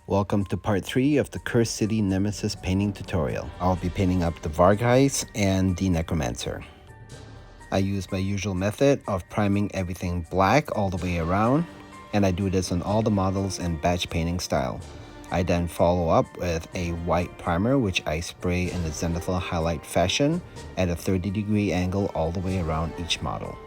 Welcome to part 3 of the Cursed City Nemesis painting tutorial. I'll be painting up the Vargheists and the Necromancer. I use my usual method of priming everything black all the way around, and I do this on all the models in batch painting style. I then follow up with a white primer which I spray in the zenithal highlight fashion at a 30-degree angle all the way around each model.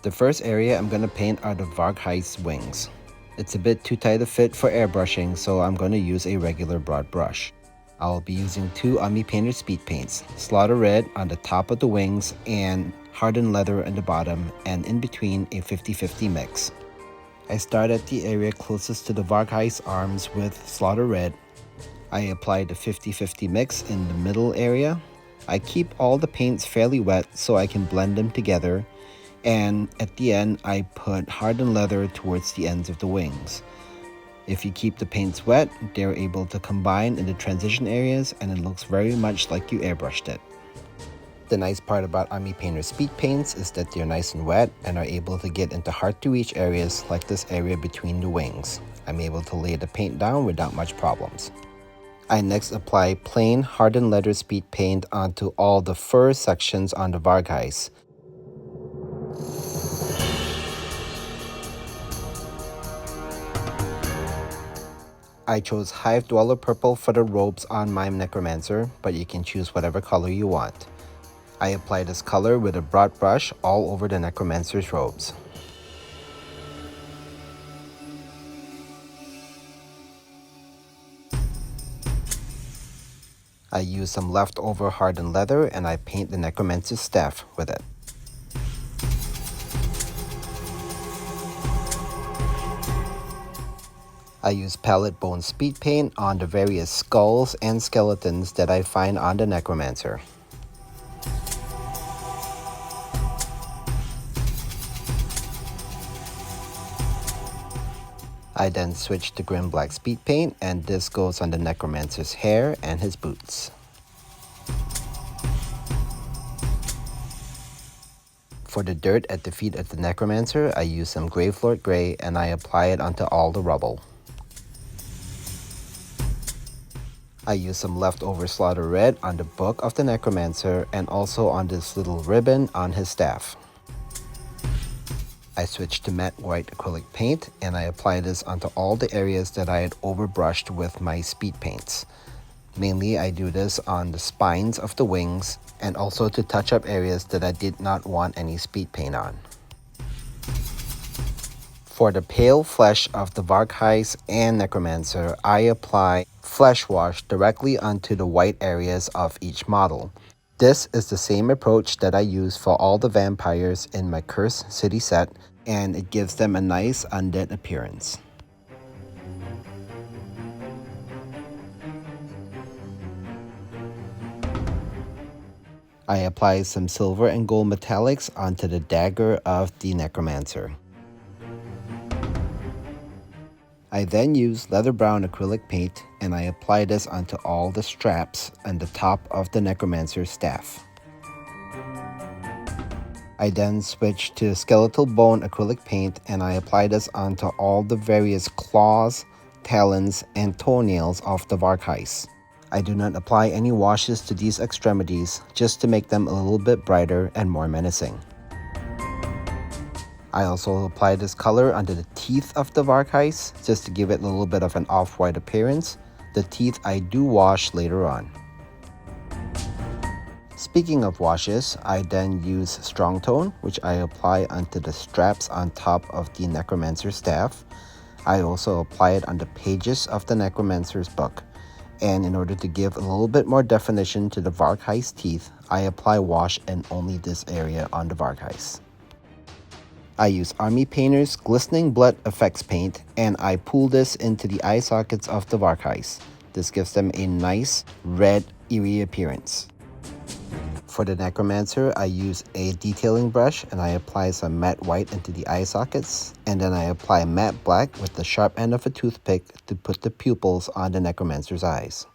The first area I'm going to paint are the Vargheists' wings. It's a bit too tight a fit for airbrushing, so I'm going to use a regular broad brush. I'll be using two Army Painter speed paints, Slaughter Red on the top of the wings and Hardened Leather on the bottom, and in between a 50-50 mix. I start at the area closest to the Vargheists' arms with Slaughter Red. I apply the 50-50 mix in the middle area. I keep all the paints fairly wet so I can blend them together. And at the end, I put hardened leather towards the ends of the wings. If you keep the paints wet, they're able to combine in the transition areas and it looks very much like you airbrushed it. The nice part about Army Painter speed paints is that they're nice and wet and are able to get into hard to reach areas like this area between the wings. I'm able to lay the paint down without much problems. I next apply plain hardened leather speed paint onto all the fur sections on the Vargheists. I chose Hive Dweller Purple for the robes on my Necromancer, but you can choose whatever color you want. I apply this color with a broad brush all over the Necromancer's robes. I use some leftover hardened leather and I paint the Necromancer's staff with it. I use palette bone speed paint on the various skulls and skeletons that I find on the Necromancer. I then switch to grim black speed paint, and this goes on the Necromancer's hair and his boots. For the dirt at the feet of the Necromancer, I use some Gravelord Grey and I apply it onto all the rubble. I use some leftover Slaughter Red on the book of the Necromancer and also on this little ribbon on his staff. I switch to matte white acrylic paint and I apply this onto all the areas that I had overbrushed with my speed paints. Mainly I do this on the spines of the wings and also to touch up areas that I did not want any speed paint on. For the pale flesh of the Vargheists and Necromancer, I apply flesh wash directly onto the white areas of each model. This is the same approach that I use for all the vampires in my Cursed City set, and it gives them a nice undead appearance. I apply some silver and gold metallics onto the dagger of the Necromancer. I then use leather brown acrylic paint and I apply this onto all the straps and the top of the Necromancer's staff. I then switch to skeletal bone acrylic paint and I apply this onto all the various claws, talons, and toenails of the Vargheists. I do not apply any washes to these extremities just to make them a little bit brighter and more menacing. I also apply this color under the teeth of the Vargheists just to give it a little bit of an off-white appearance. The teeth I do wash later on. Speaking of washes, I then use Strong Tone, which I apply onto the straps on top of the Necromancer's staff. I also apply it on the pages of the Necromancer's book. And in order to give a little bit more definition to the Vargheists' teeth, I apply wash in only this area on the Vargheists. I use Army Painter's Glistening Blood Effects paint and I pull this into the eye sockets of the Vargheists. This gives them a nice red eerie appearance. For the Necromancer, I use a detailing brush and I apply some matte white into the eye sockets, and then I apply matte black with the sharp end of a toothpick to put the pupils on the Necromancer's eyes.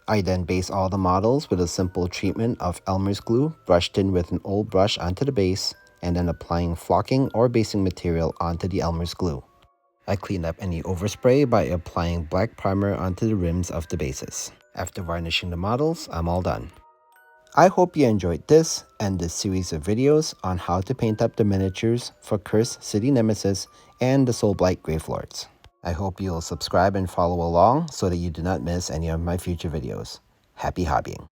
I then base all the models with a simple treatment of Elmer's glue brushed in with an old brush onto the base and then applying flocking or basing material onto the Elmer's glue. I clean up any overspray by applying black primer onto the rims of the bases. After varnishing the models, I'm all done. I hope you enjoyed this and this series of videos on how to paint up the miniatures for Cursed City Nemesis and the Soulblight Gravelords. I hope you'll subscribe and follow along so that you do not miss any of my future videos. Happy hobbying!